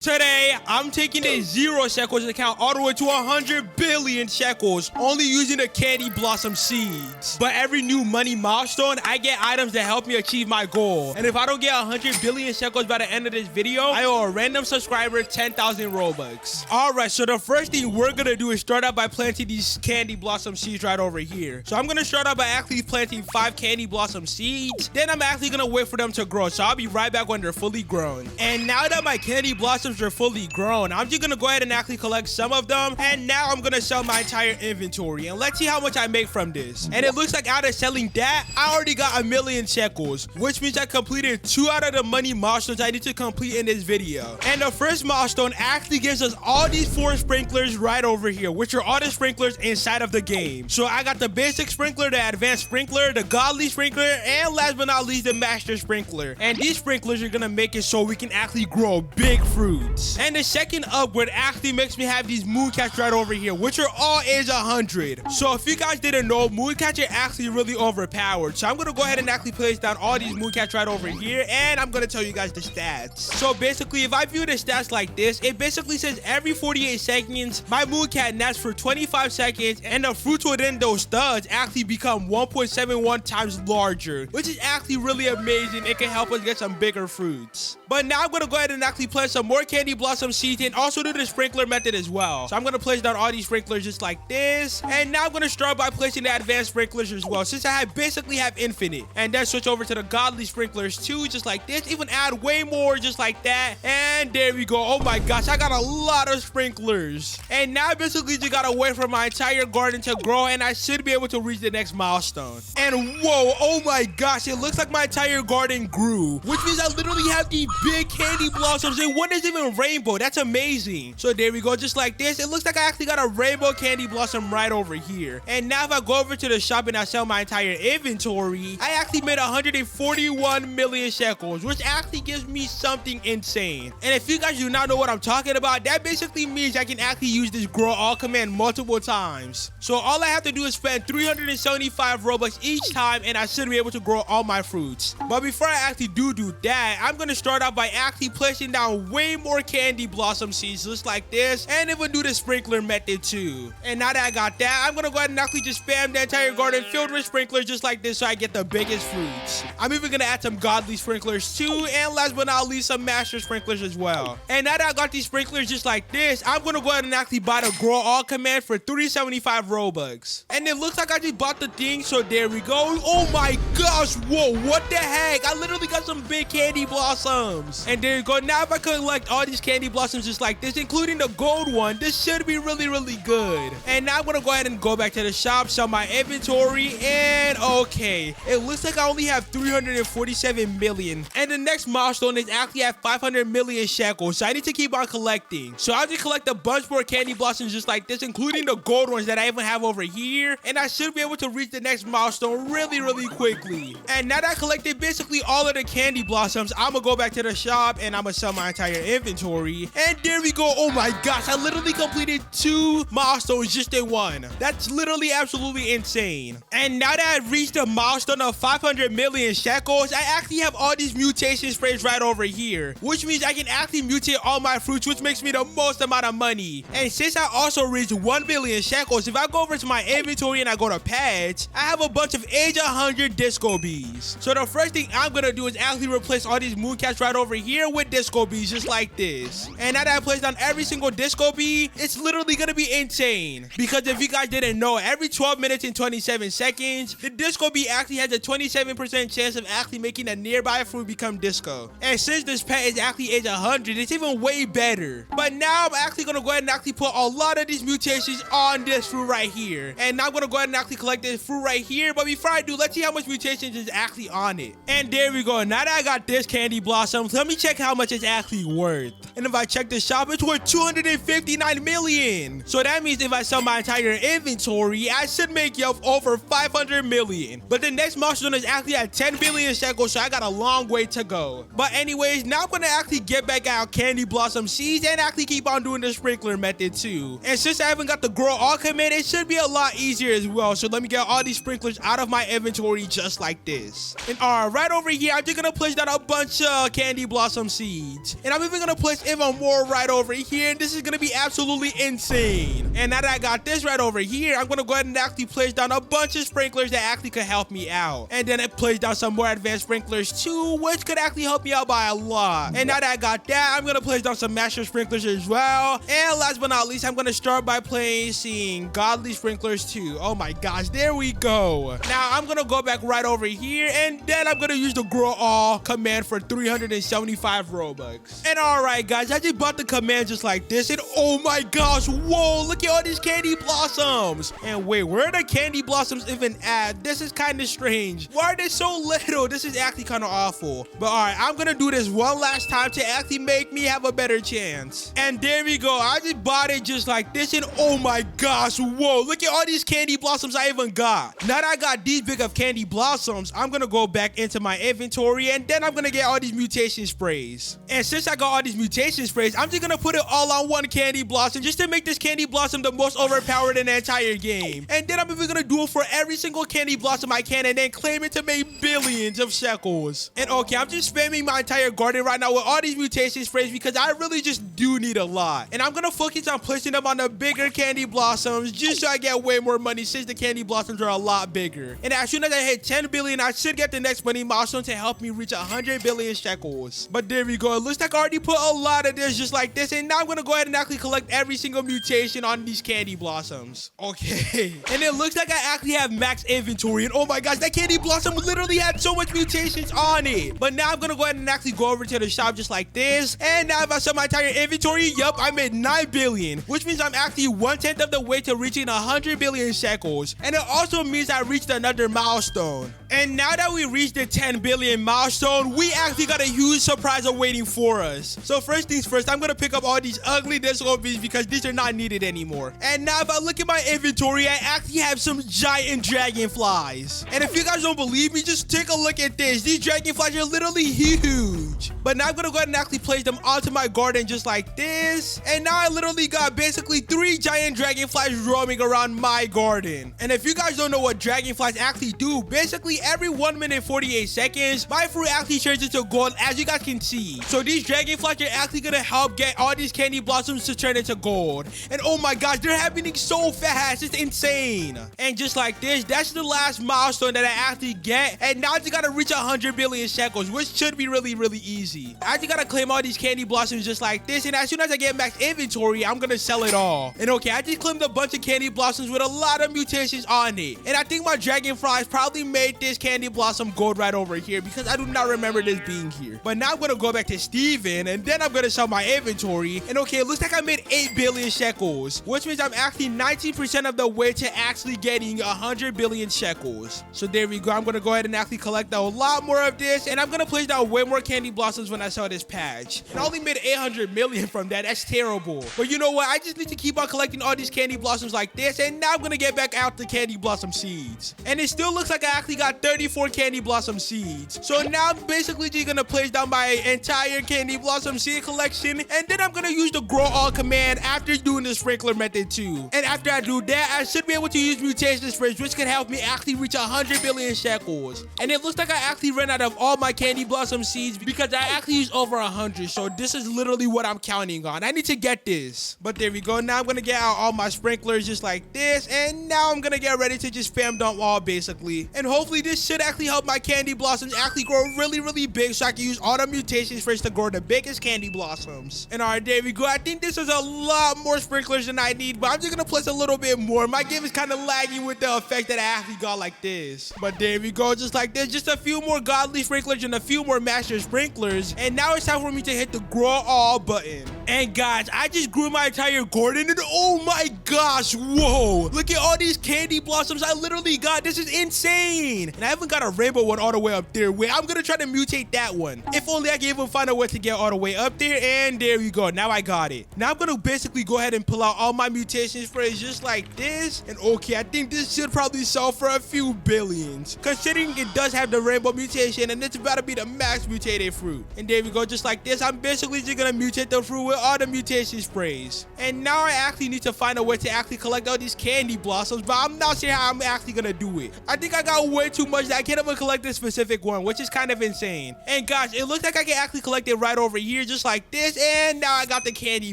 Today, I'm taking a 0 shekels account all the way to 100 billion shekels, only using the candy blossom seeds. But every new money milestone, I get items that help me achieve my goal. And if I don't get 100 billion shekels by the end of this video, I owe a random subscriber 10,000 Robux. Alright, so the first thing we're gonna do is start out by planting these candy blossom seeds right over here. So I'm gonna start out by actually planting 5 candy blossom seeds. Then I'm actually gonna wait for them to grow. So I'll be right back when they're fully grown. And now that my candy blossom are fully grown, I'm just gonna go ahead and actually collect some of them, and now I'm gonna sell my entire inventory, and let's see how much I make from this. And it looks like out of selling that, I already got 1,000,000 shekels, which means I completed 2 out of the money milestones I need to complete in this video. And the first milestone actually gives us all these 4 sprinklers right over here, which are all the sprinklers inside of the game. So I got the basic sprinkler, the advanced sprinkler, the godly sprinkler, and last but not least, the master sprinkler. And these sprinklers are gonna make it so we can actually grow big fruits. And the second upgrade actually makes me have these mooncats right over here, which are all age 100. So if you guys didn't know, mooncats are actually really overpowered. So I'm gonna go ahead and actually place down all these mooncats right over here, and I'm gonna tell you guys the stats. So basically, if I view the stats like this, it basically says every 48 seconds, my mooncat naps for 25 seconds, and the fruits within those studs actually become 1.71 times larger, which is actually really amazing. It can help us get some bigger fruits. But now I'm gonna go ahead and actually plant some more candy blossom seeds and also do the sprinkler method as well. So I'm gonna place down all these sprinklers just like this, and now I'm gonna start by placing the advanced sprinklers as well, since I basically have infinite. And then switch over to the godly sprinklers too, just like this. Even add way more just like that, and there we go. Oh my gosh, I got a lot of sprinklers. And now I basically just gotta wait for my entire garden to grow, and I should be able to reach the next milestone. And whoa, oh my gosh, it looks like my entire garden grew, which means I literally have these big candy blossoms, and one is even rainbow. That's amazing. So there we go, just like this. It looks like I actually got a rainbow candy blossom right over here. And now if I go over to the shop and I sell my entire inventory, I actually made 141 million shekels, which actually gives me something insane. And if you guys do not know what I'm talking about, that basically means I can actually use this grow all command multiple times. So all I have to do is spend 375 Robux each time, and I should be able to grow all my fruits. But before I actually do that, I'm gonna start out by actually placing down way more candy blossom seeds just like this, and even do the sprinkler method too. And now that I got that, I'm gonna go ahead and actually just spam the entire garden filled with sprinklers just like this, so I get the biggest fruits. I'm even gonna add some godly sprinklers too, and last but not least, some master sprinklers as well. And now that I got these sprinklers just like this, I'm gonna go ahead and actually buy the grow all command for 375 Robux. And it looks like I just bought the thing, so there we go. Oh my gosh, whoa, what the heck? I literally got some big candy blossoms. And there you go. Now if I collect all these candy blossoms just like this, including the gold one, this should be really good. And now I'm gonna go ahead and go back to the shop, sell my inventory, and okay, it looks like I only have 347 million. And the next milestone is actually at 500 million shekels, so I need to keep on collecting. So I'll just collect a bunch more candy blossoms just like this, including the gold ones that I even have over here, and I should be able to reach the next milestone really quickly. And now that I collected basically all of the candy blossoms, I'm gonna go back to the shop and I'm gonna sell my entire inventory. And there we go. Oh my gosh, I literally completed 2 milestones just in one. That's literally absolutely insane. And now that I've reached the milestone of 500 million shekels, I actually have all these mutation sprays right over here, which means I can actually mutate all my fruits, which makes me the most amount of money. And since I also reached 1 billion shekels, if I go over to my inventory and I go to pets, I have a bunch of age 100 disco bees. So the first thing I'm gonna do is actually replace all these mooncats right over here with disco bees just like this. And now that I place down every single disco bee, it's literally gonna be insane, because if you guys didn't know, every 12 minutes and 27 seconds, the disco bee actually has a 27% chance of actually making a nearby fruit become disco. And since this pet is actually age 100, it's even way better. But now I'm actually gonna go ahead and actually put a lot of these mutations on this fruit right here. And now I'm gonna go ahead and actually collect this fruit right here. But before I do, let's see how much mutations is actually on it. And there we go. Now that I got this candy blossom, let me check how much it's actually worth. And if I check the shop, it's worth 259 million. So that means if I sell my entire inventory, I should make up over 500 million. But the next milestone is actually at 10 billion shekels, so I got a long way to go. But anyways, now I'm gonna actually get back out candy blossom seeds and actually actually keep on doing the sprinkler method too. And since I haven't got the grow all command, it should be a lot easier as well. So let me get all these sprinklers out of my inventory just like this. And right over here, I'm just gonna place down a bunch of candy blossom seeds. And I'm even gonna place even more right over here. And this is gonna be absolutely insane. And now that I got this right over here, I'm gonna go ahead and actually place down a bunch of sprinklers that actually could help me out. And then I place down some more advanced sprinklers too, which could actually help me out by a lot. And now that I got that, I'm gonna place down some master sprinklers as well. And last but not least, I'm gonna start by placing godly sprinklers too. Oh my gosh, there we go. Now I'm gonna go back right over here, and then I'm gonna use the grow all command for 375 Robux. And all right guys, I just bought the command just like this, and oh my gosh, whoa, look at all these candy blossoms. And wait, where are the candy blossoms even at? This is kind of strange. Why are they so little? This is actually kind of awful. But all right, I'm gonna do this one last time to actually make me have a better chance. And there we go. I just bought it just like this, and oh my gosh, whoa, look at all these candy blossoms I even got. Now that I got these big of candy blossoms, I'm gonna go back into my inventory, and then I'm gonna get all these mutation sprays. And since I got all these mutation sprays, I'm just gonna put it all on one candy blossom just to make this candy blossom the most overpowered in the entire game. And then I'm even gonna do it for every single candy blossom I can, and then claim it to make billions of sheckles. And okay, I'm just spamming my entire garden right now with all these mutation sprays because I really just do need a lot. And I'm gonna focus on placing them on the bigger candy blossoms just so I get way more money since the candy blossoms are a lot bigger. And as soon as I hit 10 billion, I should get the next money milestone to help me reach 100 billion sheckles. But there we go. It looks like I already put a lot of this just like this, and now I'm gonna go ahead and actually collect every single mutation on these candy blossoms. Okay. And it looks like I actually have max inventory, and oh my gosh, that candy blossom literally had so much mutations on it. But now I'm gonna go ahead and actually go over to the shop just like this, and now if I sell my entire inventory, yup, I made 9 billion, which means I'm actually 1/10 of the way to reaching 100 billion shekels. And it also means I reached another milestone. And now that we reached the 10 billion milestone, we actually got a huge surprise awaiting for us. So first things first, I'm gonna pick up all these ugly disco bees because these are not needed anymore. And now if I look at my inventory, I actually have some giant dragonflies. And if you guys don't believe me, just take a look at this. These dragonflies are literally huge. But now I'm gonna go ahead and actually place them onto my garden just like this. And now I literally got basically 3 giant dragonflies roaming around my garden. And if you guys don't know what dragonflies actually do, basically every 1 minute 48 seconds, my fruit actually turns into gold, as you guys can see. So these dragonflies are actually gonna help get all these candy blossoms to turn into gold. And oh my gosh, they're happening so fast, it's insane. And just like this, that's the last milestone that I actually get. And now I just gotta reach 100 billion shekels, which should be really easy. I just gotta claim all these candy blossoms just like this, and as soon as I get max inventory, I'm gonna sell it all. And okay, I just claimed a bunch of candy blossoms with a lot of mutations on it. And I think my dragonflies probably made this candy blossom gold right over here because I do not remember this being here. But now I'm gonna go back to Steven, and then I'm gonna sell my inventory. And okay, it looks like I made 8 billion shekels, which means I'm actually 19% of the way to actually getting 100 billion shekels. So there we go. I'm gonna go ahead and actually collect a lot more of this, and I'm gonna place down way more candy blossoms when I sell this patch. And I only made 800 million from that. That's terrible. But you know what? I just need to keep on collecting all these candy blossoms like this, and now I'm gonna get back out the candy blossom seeds. And it still looks like I actually got 34 candy blossom seeds. So now I'm basically just gonna place down my entire candy blossom seed collection, and then I'm gonna use the grow all command after doing the sprinkler method too. And after I do that, I should be able to use mutation sprays, which can help me actually reach 100 billion shekels. And it looks like I actually ran out of all my candy blossom seeds because I actually used over 100. So this is literally what I'm counting on. I need to get this. But there we go. Now I'm gonna get out all my sprinklers just like this, and now I'm gonna get ready to just spam dump all basically. And hopefully this should actually help my candy blossoms actually grow really big, so I can use all the mutation sprays to grow the biggest candy blossoms. And all right, there we go. I think this is a lot more sprinklers than I need, but I'm just gonna place a little bit more. My game is kind of lagging with the effect that I actually got like this. But there we go, just like this. Just a few more godly sprinklers and a few more master sprinklers, and now it's time for me to hit the grow all button. And guys, I just grew my entire garden, and oh my gosh, whoa. Look at all these candy blossoms I literally got. This is insane. And I haven't got a rainbow one all the way up there. Wait, I'm gonna try to mutate that one. If only I can even find a way to get all the way up there. And there we go. Now I got it. Now I'm gonna basically go ahead and pull out all my mutation sprays just like this. And okay, I think this should probably sell for a few billions, considering it does have the rainbow mutation and it's about to be the max mutated fruit. And there we go, just like this. I'm basically just gonna mutate the fruit with all the mutation sprays. And now I actually need to find a way to actually collect all these candy blossoms, but I'm not sure how I'm actually gonna do it. I think I got way too much that I can't even collect this specific one, which is kind of insane. And gosh, it looks like I can actually collect it right over here just like this. And now I got the candy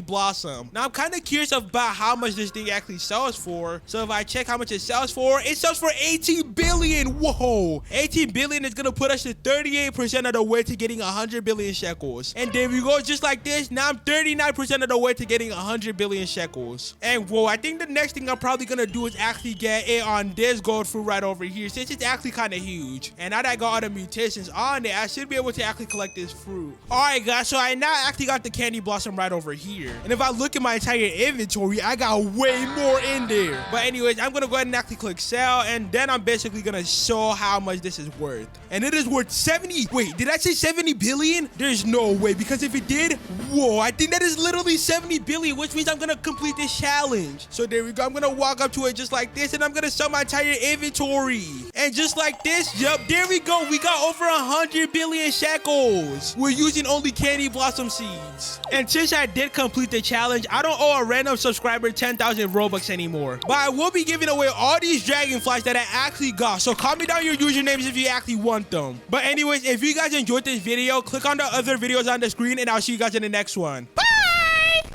blossom. Now I'm kind of curious about how much this thing actually sells for. So if I check how much it sells for 18 billion. Whoa, 18 billion is gonna put us to 38% of the way to getting 100 billion shekels. And there we go, just like this. Now I'm 39% of the way to getting 100 billion shekels. And whoa, I think the next thing I'm probably gonna do is actually get it on this gold fruit right over here, since it's actually kind of huge. And now that I got all the mutations on it, I should be able to actually collect this fruit. All right, guys, so I now actually got the candy blossom right over here. And if I look at my entire inventory, I got way more in there. But anyways, I'm gonna go ahead and actually click sell, and then I'm basically gonna show how much this is worth. And it is worth 70. Wait, did I say 70 billion? There's no way, because if it did, whoa, I think that is literally 70 billion, which means I'm gonna complete this challenge. So there we go. I'm gonna walk up to it just like this, and I'm gonna sell my entire inventory. And just like this, yup, there we go. We got over 100 billion shekels. We're using only candy blossom seeds. And since I did complete the challenge, I don't owe a random subscriber 10,000 Robux anymore. But I will be giving away all these dragonflies that I actually got. So comment down your usernames if you actually want them. But anyways, if you guys enjoyed this video, click on the other videos on the screen, and I'll see you guys in the next one. Bye!